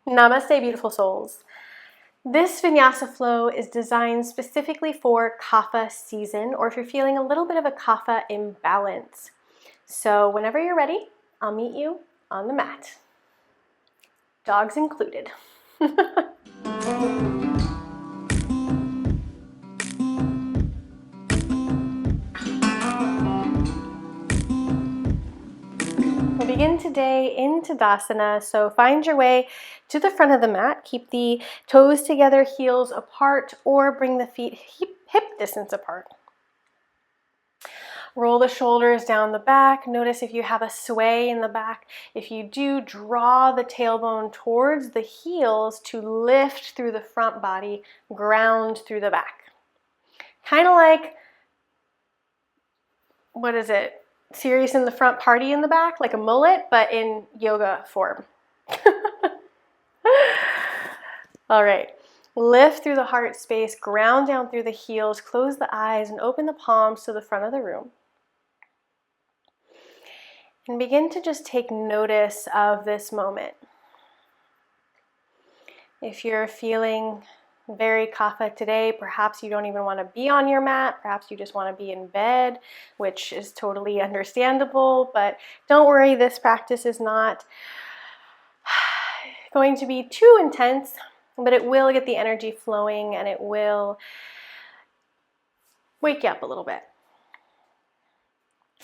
Namaste, beautiful souls. This Vinyasa Flow is designed specifically for Kapha season, or if you're feeling a little bit of a Kapha imbalance. So whenever you're ready, I'll meet you on the mat. Dogs included. We'll begin today in Tadasana, so find your way to the front of the mat. Keep the toes together, heels apart, or bring the feet hip distance apart. Roll the shoulders down the back. Notice if you have a sway in the back. If you do, draw the tailbone towards the heels to lift through the front body, ground through the back. Kind of like, what is it? Serious in the front, party in the back, like a mullet, but in yoga form. All right, lift through the heart space, ground down through the heels, close the eyes, and open the palms to the front of the room. And begin to just take notice of this moment. If you're feeling very Kapha today, perhaps you don't even want to be on your mat, perhaps you just want to be in bed, which is totally understandable, but don't worry, this practice is not going to be too intense, but it will get the energy flowing and it will wake you up a little bit.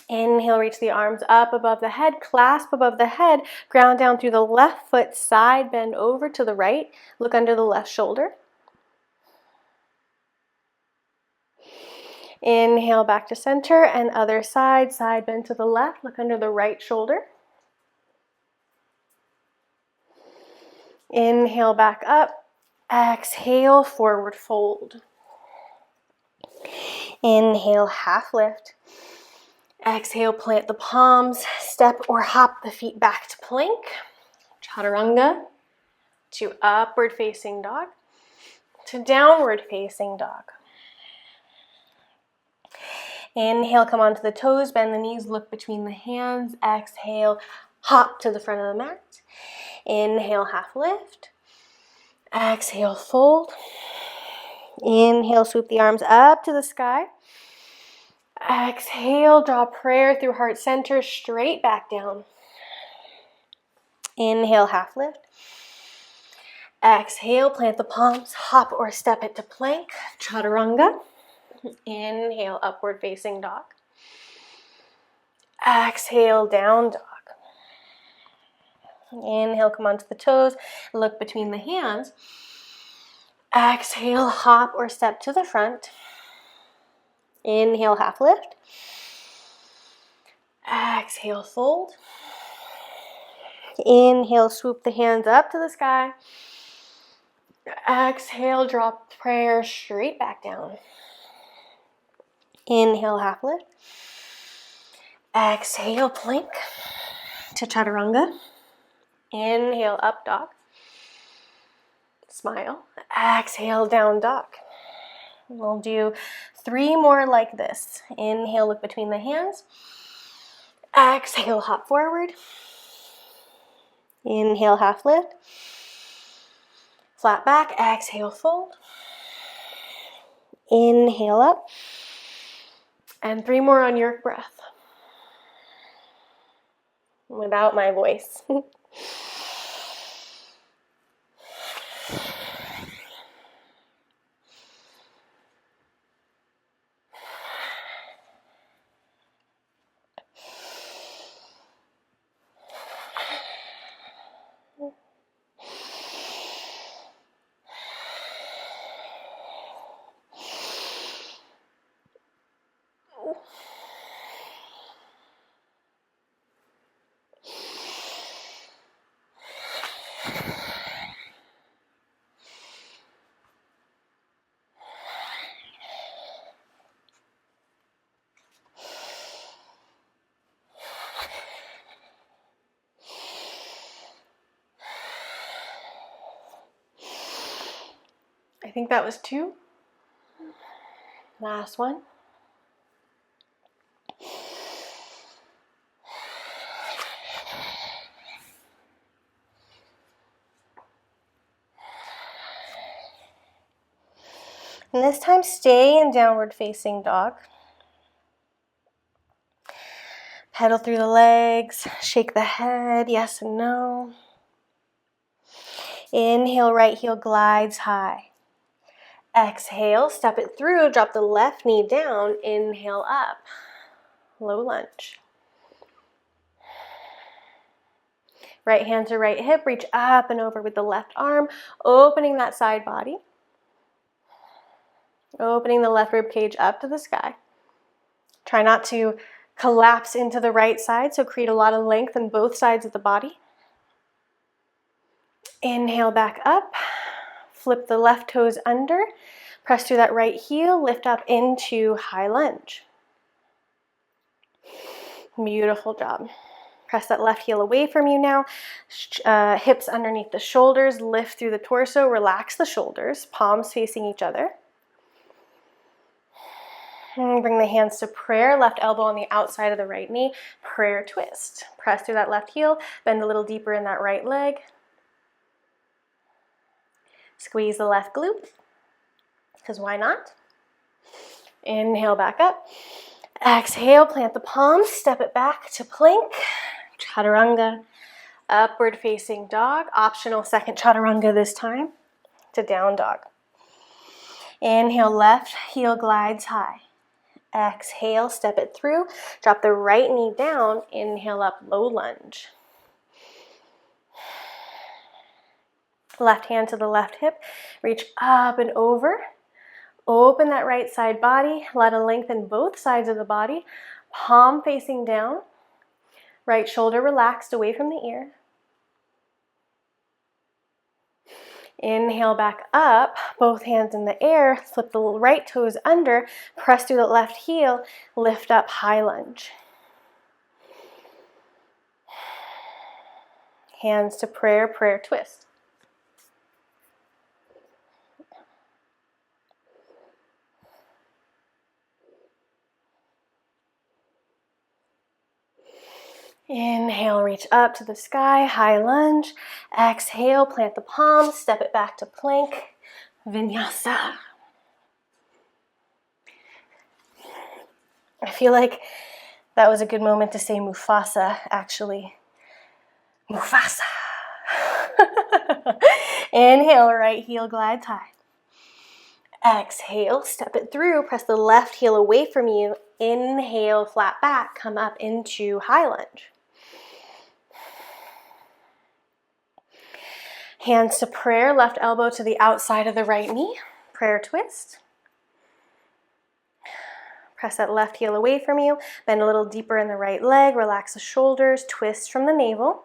Inhale, reach the arms up above the head, clasp above the head, ground down through the left foot, side bend over to the right, look under the left shoulder. Inhale back to center and other side, side bend to the left, look under the right shoulder. Inhale back up, exhale, forward fold. Inhale, half lift. Exhale, plant the palms, step or hop the feet back to plank, chaturanga, to upward facing dog, to downward facing dog. Inhale, come onto the toes, bend the knees, look between the hands. Exhale, hop to the front of the mat. Inhale, half lift. Exhale, fold. Inhale, swoop the arms up to the sky. Exhale, draw prayer through heart center, straight back down. Inhale, half lift. Exhale, plant the palms, hop or step it to plank, chaturanga. Inhale, upward facing dog. Exhale, down dog. Inhale, come onto the toes, look between the hands. Exhale, hop or step to the front. Inhale, half lift. Exhale, fold. Inhale, swoop the hands up to the sky. Exhale, drop prayer straight back down. Inhale, half lift. Exhale, plank to chaturanga. Inhale, up dog. Smile. Exhale, down dog. We'll do 3 more like this. Inhale, look between the hands. Exhale, hop forward. Inhale, half lift. Flat back. Exhale, fold. Inhale up. And 3 more on your breath. Without my voice. I think that was 2. Last one. And this time, stay in downward facing dog. Pedal through the legs, shake the head, yes and no. Inhale, right heel glides high. Exhale, step it through, drop the left knee down, inhale up, low lunge. Right hand to right hip, reach up and over with the left arm, opening that side body. Opening the left rib cage up to the sky. Try not to collapse into the right side, so create a lot of length in both sides of the body. Inhale back up, flip the left toes under, press through that right heel, lift up into high lunge. Beautiful job. Press that left heel away from you now, hips underneath the shoulders, lift through the torso, relax the shoulders, palms facing each other. And bring the hands to prayer, left elbow on the outside of the right knee, prayer twist. Press through that left heel, bend a little deeper in that right leg. Squeeze the left glute, because why not? Inhale back up. Exhale, plant the palms, step it back to plank, chaturanga, upward facing dog, optional second chaturanga this time, to down dog. Inhale, left heel glides high. Exhale, step it through, drop the right knee down, inhale up, low lunge. Left hand to the left hip, reach up and over. Open that right side body, let it lengthen both sides of the body, palm facing down, right shoulder relaxed away from the ear. Inhale back up, both hands in the air, flip the right toes under, press through the left heel, lift up, high lunge. Hands to prayer, prayer twist. Inhale, reach up to the sky, high lunge. Exhale, plant the palms, step it back to plank, vinyasa. I feel like that was a good moment to say Mufasa, actually. Mufasa. Inhale, right heel glides high. Exhale, step it through, press the left heel away from you. Inhale, flat back, come up into high lunge. Hands to prayer, left elbow to the outside of the right knee, prayer twist. Press that left heel away from you, bend a little deeper in the right leg, relax the shoulders, twist from the navel.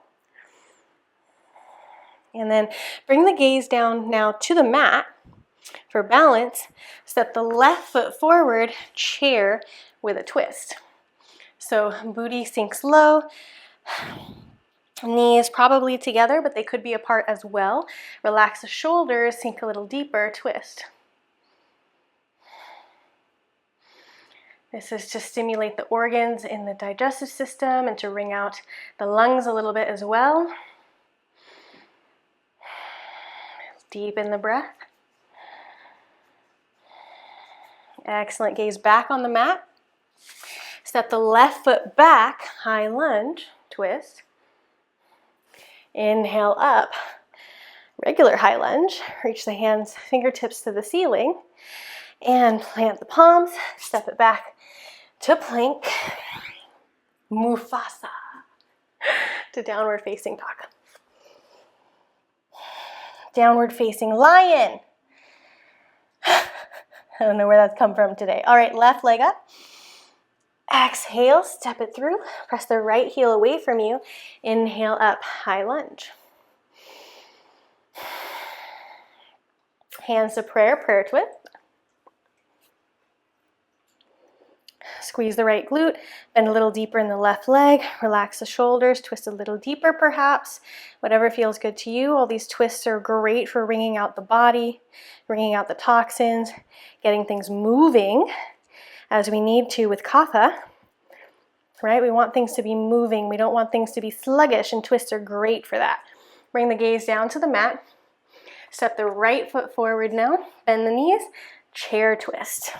And then bring the gaze down now to the mat for balance. Step the left foot forward, chair with a twist. So booty sinks low, knees probably together, but they could be apart as well. Relax the shoulders, sink a little deeper, twist. This is to stimulate the organs in the digestive system and to wring out the lungs a little bit as well. Deepen the breath. Excellent. Gaze back on the mat. Step the left foot back, high lunge, twist. Inhale up, regular high lunge. Reach the hands, fingertips to the ceiling. And plant the palms, step it back to plank, Mufasa, to downward facing dog. Downward facing lion. I don't know where that's come from today. All right, left leg up. Exhale, step it through. Press the right heel away from you. Inhale up, high lunge. Hands to prayer, prayer twist. Squeeze the right glute, bend a little deeper in the left leg, relax the shoulders, twist a little deeper perhaps, whatever feels good to you. All these twists are great for wringing out the body, wringing out the toxins, getting things moving as we need to with Kapha, right? We want things to be moving. We don't want things to be sluggish, and twists are great for that. Bring the gaze down to the mat. Step the right foot forward now, bend the knees, chair twist.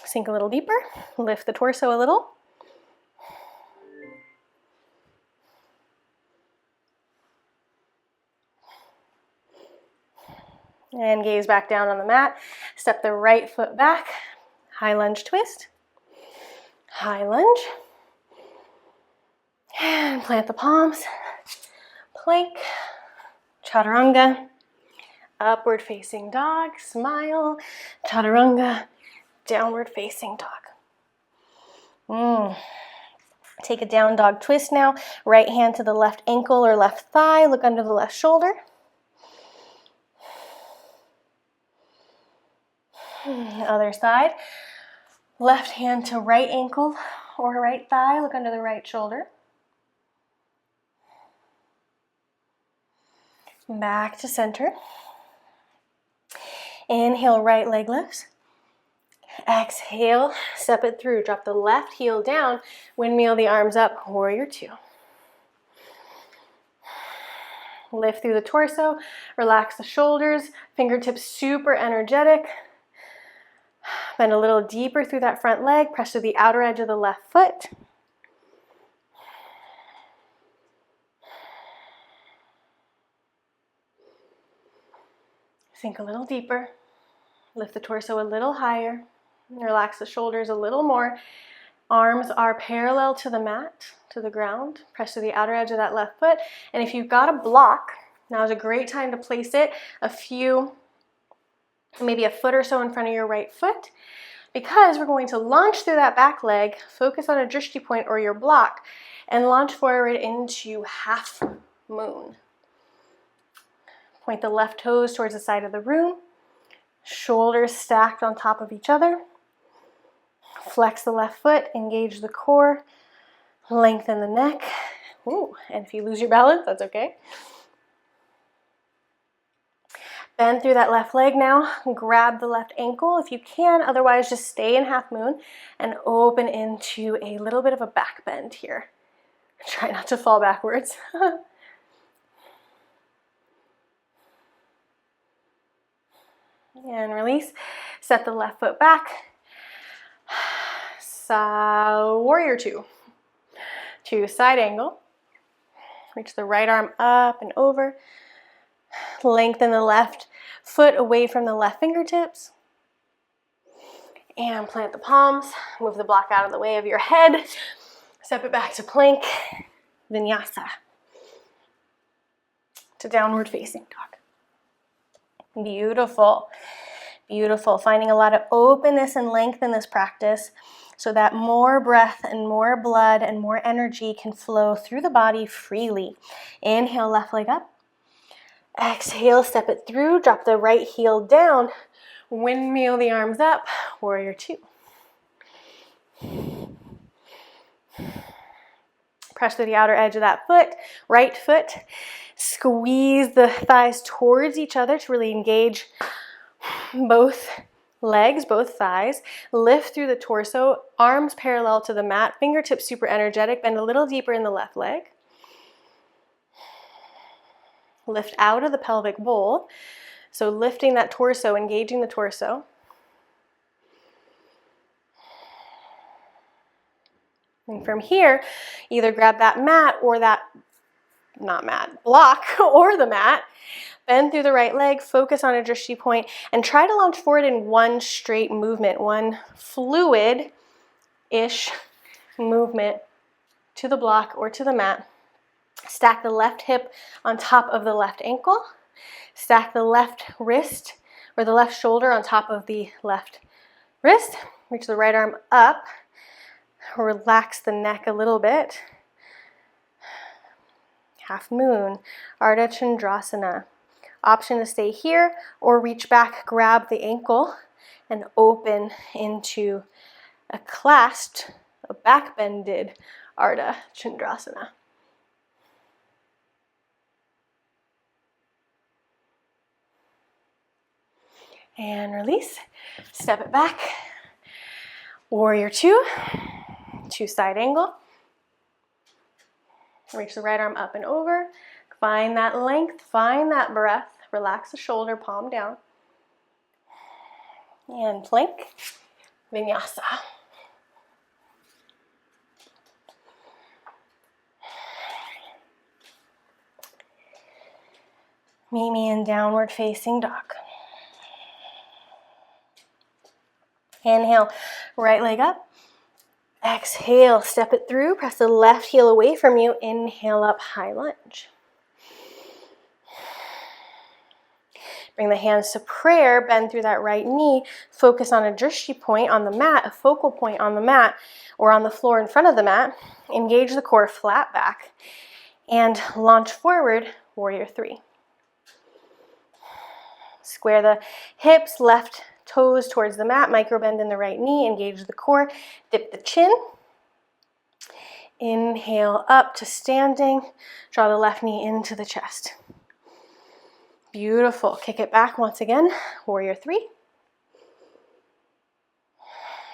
Sink a little deeper, lift the torso a little. And gaze back down on the mat. Step the right foot back. High lunge twist. High lunge. And plant the palms. Plank. Chaturanga. Upward facing dog. Smile. Chaturanga. Downward facing dog. Take a down dog twist now. Right hand to the left ankle or left thigh. Look under the left shoulder. Other side. Left hand to right ankle or right thigh. Look under the right shoulder. Back to center. Inhale, right leg lifts. Exhale, step it through. Drop the left heel down. Windmill the arms up. Warrior two. Lift through the torso. Relax the shoulders. Fingertips super energetic. Bend a little deeper through that front leg. Press to the outer edge of the left foot. Sink a little deeper. Lift the torso a little higher. Relax the shoulders a little more. Arms are parallel to the mat, to the ground. Press to the outer edge of that left foot. And if you've got a block, now is a great time to place it maybe a foot or so in front of your right foot, because we're going to launch through that back leg, focus on a drishti point or your block, and launch forward into half moon. Point the left toes towards the side of the room, shoulders stacked on top of each other. Flex the left foot, engage the core, lengthen the neck. Ooh, and if you lose your balance, that's okay. Bend through that left leg now, grab the left ankle if you can, otherwise just stay in half moon and open into a little bit of a back bend here. Try not to fall backwards. And release, set the left foot back. Warrior two. To side angle. Reach the right arm up and over. Lengthen the left foot away from the left fingertips. And plant the palms. Move the block out of the way of your head. Step it back to plank. Vinyasa. To downward facing dog. Beautiful. Beautiful. Finding a lot of openness and length in this practice so that more breath and more blood and more energy can flow through the body freely. Inhale, left leg up. Exhale, step it through. Drop the right heel down. Windmill the arms up. Warrior two. Press to the outer edge of that foot. Right foot. Squeeze the thighs towards each other to really engage both legs, both thighs. Lift through the torso. Arms parallel to the mat. Fingertips super energetic. Bend a little deeper in the left leg. Lift out of the pelvic bowl. So lifting that torso, engaging the torso. And from here, either grab that mat or block or the mat. Bend through the right leg, focus on a drishti point, and try to launch forward in one straight movement, one fluid-ish movement to the block or to the mat. Stack the left hip on top of the left ankle. Stack the left wrist or the left shoulder on top of the left wrist. Reach the right arm up. Relax the neck a little bit. Half moon, Ardha Chandrasana. Option to stay here or reach back, grab the ankle, and open into a clasped, a back bended Ardha Chandrasana. And release. Step it back. Warrior two. To side angle. Reach the right arm up and over. Find that length, find that breath. Relax the shoulder, palm down. And plank, vinyasa. Meet me in downward facing dog. Inhale, right leg up. Exhale, step it through. Press the left heel away from you. Inhale up, high lunge. Bring the hands to prayer, bend through that right knee. Focus on a drishti point on the mat, a focal point on the mat, or on the floor in front of the mat. Engage the core, flat back. And launch forward, warrior three. Square the hips, left toes towards the mat, micro bend in the right knee, engage the core, dip the chin. Inhale up to standing, draw the left knee into the chest. Beautiful. Kick it back once again, warrior three.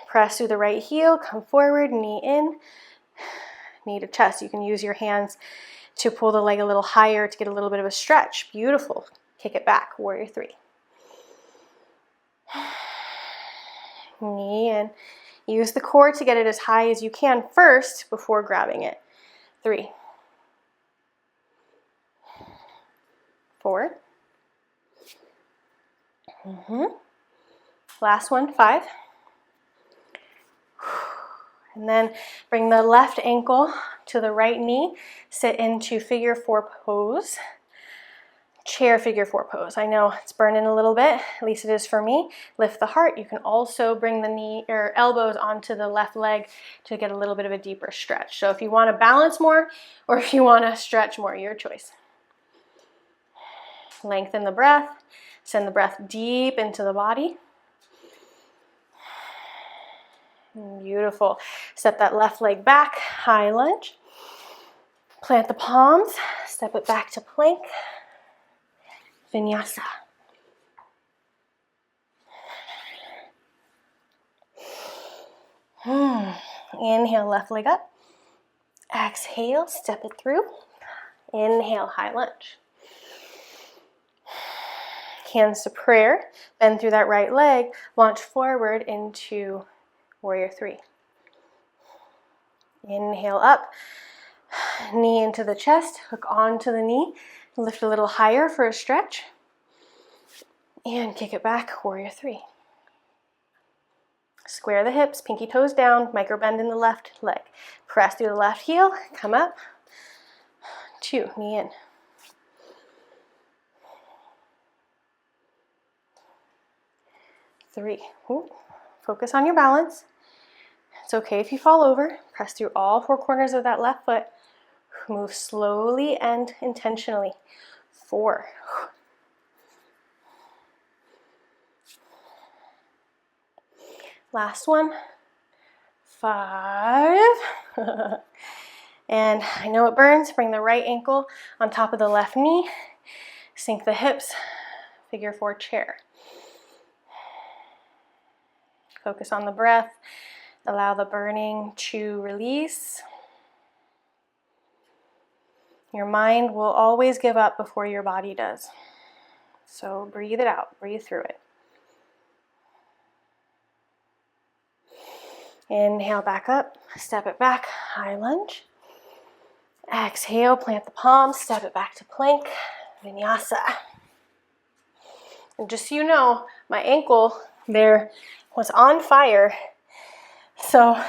Press through the right heel, come forward, knee in, knee to chest. You can use your hands to pull the leg a little higher to get a little bit of a stretch. Beautiful. Kick it back, warrior three. Knee in. Use the core to get it as high as you can first before grabbing it. 3, 4. Last one, 5. And then bring the left ankle to the right knee. Sit into figure 4 pose. Chair figure 4 pose. I know it's burning a little bit, at least it is for me. Lift the heart. You can also bring the knee or elbows onto the left leg to get a little bit of a deeper stretch. So if you want to balance more or if you want to stretch more, your choice. Lengthen the breath. Send the breath deep into the body. Beautiful. Step that left leg back, high lunge. Plant the palms, step it back to plank. Vinyasa. Inhale, left leg up. Exhale, step it through. Inhale, high lunge. Hands to prayer. Bend through that right leg. Launch forward into warrior three. Inhale up. Knee into the chest. Hook onto the knee. Lift a little higher for a stretch. And kick it back, warrior three. Square the hips, pinky toes down, micro bend in the left leg. Press through the left heel, come up. 2, knee in. 3, focus on your balance. It's okay if you fall over. Press through all 4 corners of that left foot. Move slowly and intentionally. 4. Last one. 5. And I know it burns. Bring the right ankle on top of the left knee. Sink the hips. Figure 4 chair. Focus on the breath. Allow the burning to release. Your mind will always give up before your body does. So breathe it out. Breathe through it. Inhale back up. Step it back. High lunge. Exhale. Plant the palms. Step it back to plank. Vinyasa. And just so you know, my ankle there was on fire. So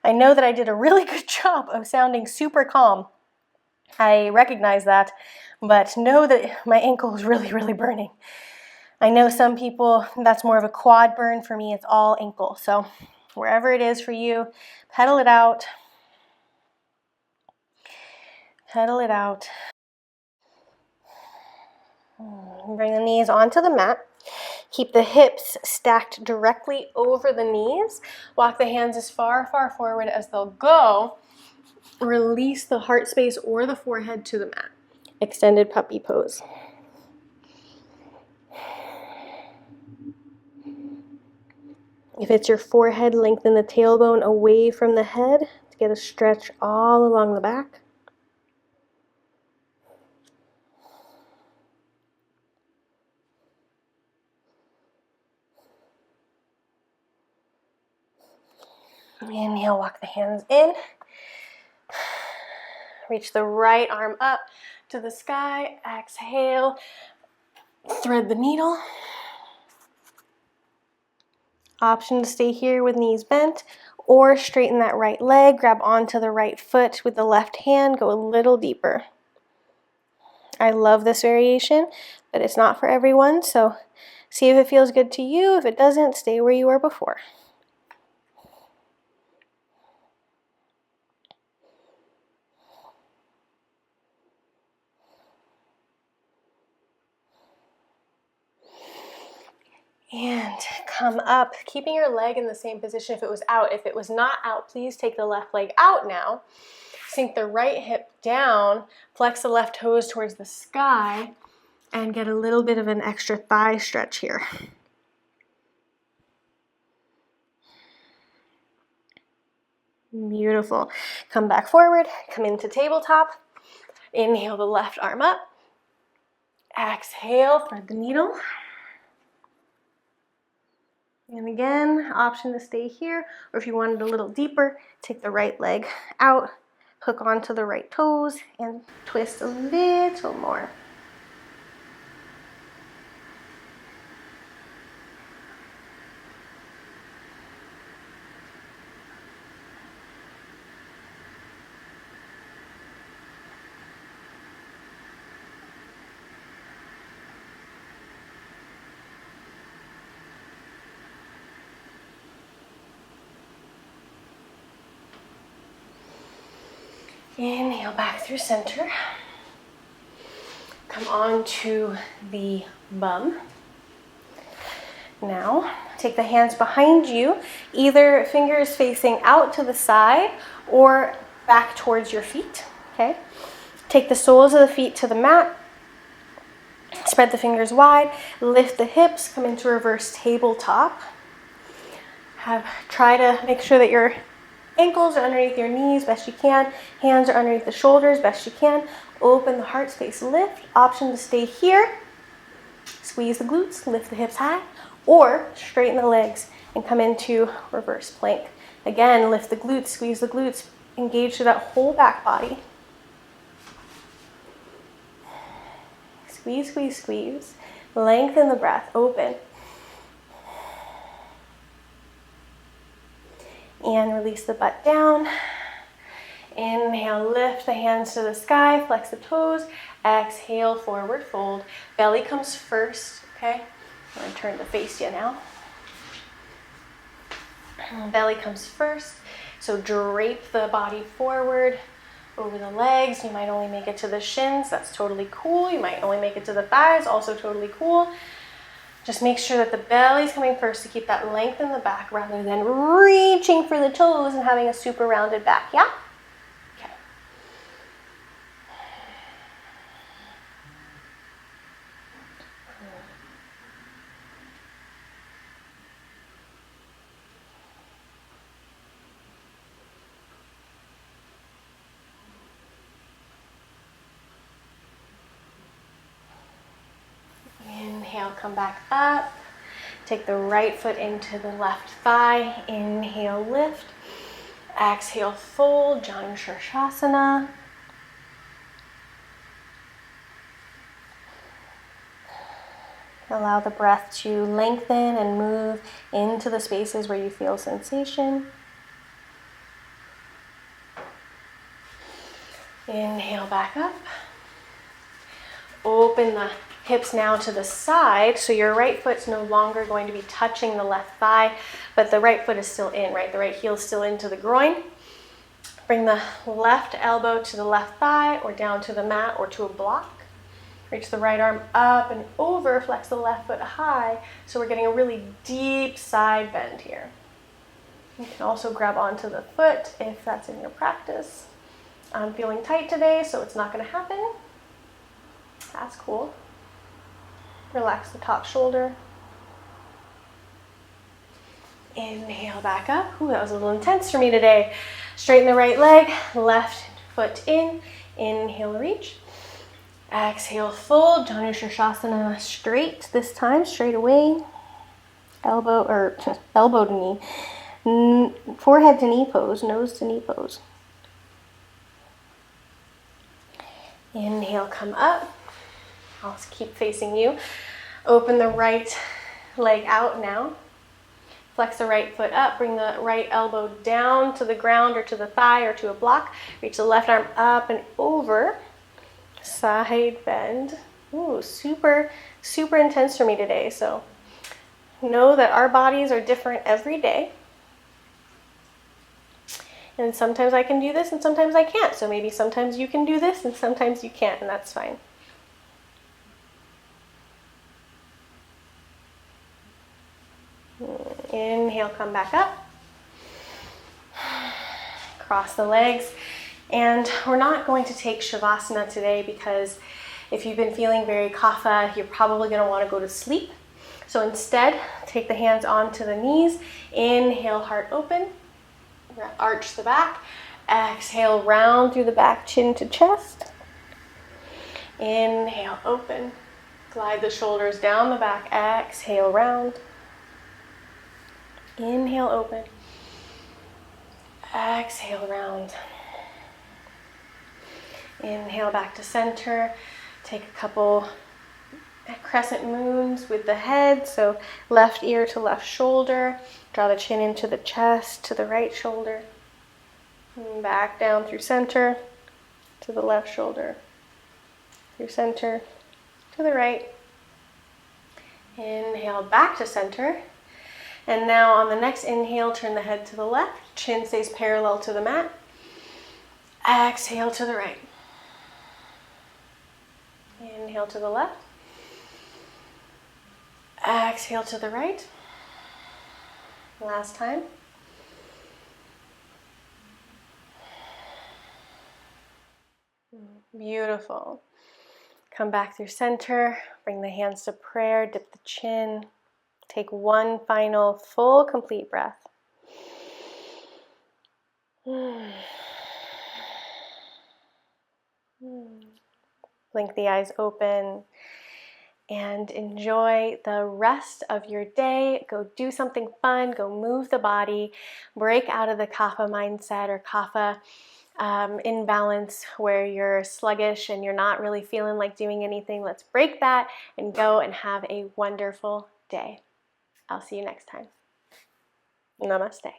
I know that I did a really good job of sounding super calm. I recognize that, but know that my ankle is really, really burning. I know some people, that's more of a quad burn. For me, it's all ankle. So wherever it is for you, pedal it out. Pedal it out. Bring the knees onto the mat. Keep the hips stacked directly over the knees. Walk the hands as far, far forward as they'll go. Release the heart space or the forehead to the mat. Extended puppy pose. If it's your forehead, lengthen the tailbone away from the head to get a stretch all along the back. Inhale, walk the hands in. Reach the right arm up to the sky. Exhale, thread the needle. Option to stay here with knees bent, or straighten that right leg, grab onto the right foot with the left hand, go a little deeper. I love this variation, but it's not for everyone, so see if it feels good to you. If it doesn't, stay where you were before. And come up, keeping your leg in the same position if it was out. If it was not out, please take the left leg out now. Sink the right hip down, flex the left toes towards the sky, and get a little bit of an extra thigh stretch here. Beautiful. Come back forward, come into tabletop. Inhale the left arm up. Exhale, thread the needle. And again, option to stay here, or if you wanted a little deeper, take the right leg out, hook onto the right toes, and twist a little more. Inhale back through center. Come on to the bum. Now, take the hands behind you, either fingers facing out to the side or back towards your feet, okay? Take the soles of the feet to the mat. Spread the fingers wide, lift the hips, come into reverse tabletop. Try to make sure that your ankles are underneath your knees best you can. Hands are underneath the shoulders best you can. Open the heart space, lift. Option to stay here. Squeeze the glutes, lift the hips high. Or straighten the legs and come into reverse plank. Again, lift the glutes, squeeze the glutes. Engage through that whole back body. Squeeze, squeeze, squeeze. Lengthen the breath, open. And release the butt down. Inhale, lift the hands to the sky, flex the toes. Exhale, forward fold. Belly comes first, okay? I'm gonna turn to face you now. Belly comes first. So drape the body forward over the legs. You might only make it to the shins. That's totally cool. You might only make it to the thighs. Also totally cool. Just make sure that the belly's coming first to keep that length in the back rather than reaching for the toes and having a super rounded back, yeah? Okay. Inhale, come back up. Take the right foot into the left thigh. Inhale, lift. Exhale, fold, Janu Shirshasana. Allow the breath to lengthen and move into the spaces where you feel sensation. Inhale, back up. Open the hips now to the side, so your right foot's no longer going to be touching the left thigh, but the right foot is still in, right? The right heel is still into the groin. Bring the left elbow to the left thigh or down to the mat or to a block. Reach the right arm up and over, flex the left foot high, so we're getting a really deep side bend here. You can also grab onto the foot if that's in your practice. I'm feeling tight today, so it's not going to happen. That's cool. Relax the top shoulder. Inhale, back up. Ooh, that was a little intense for me today. Straighten the right leg, left foot in. Inhale, reach. Exhale, fold. Janu Shirshasana straight this time, straight away. Elbow to knee. forehead to knee pose, nose to knee pose. Inhale, come up. I'll just keep facing you. Open the right leg out now. Flex the right foot up, bring the right elbow down to the ground or to the thigh or to a block. Reach the left arm up and over. Side bend. Ooh, super, super intense for me today. So know that our bodies are different every day. And sometimes I can do this and sometimes I can't. So maybe sometimes you can do this and sometimes you can't, and that's fine. Inhale, come back up. Cross the legs. And we're not going to take Shavasana today because if you've been feeling very Kapha, you're probably going to want to go to sleep. So instead, take the hands onto the knees. Inhale, heart open. Arch the back. Exhale, round through the back, chin to chest. Inhale, open. Glide the shoulders down the back. Exhale, round. Inhale, open. Exhale, round. Inhale, back to center. Take a couple crescent moons with the head. So left ear to left shoulder. Draw the chin into the chest, to the right shoulder. And back down through center, to the left shoulder. Through center, to the right. Inhale, back to center. And now on the next inhale, turn the head to the left. Chin stays parallel to the mat. Exhale to the right. Inhale to the left. Exhale to the right. Last time. Beautiful. Come back through center. Bring the hands to prayer. Dip the chin. Take one final full, complete breath. Blink the eyes open and enjoy the rest of your day. Go do something fun. Go move the body. Break out of the Kapha mindset or Kapha imbalance where you're sluggish and you're not really feeling like doing anything. Let's break that and go and have a wonderful day. I'll see you next time. Namaste.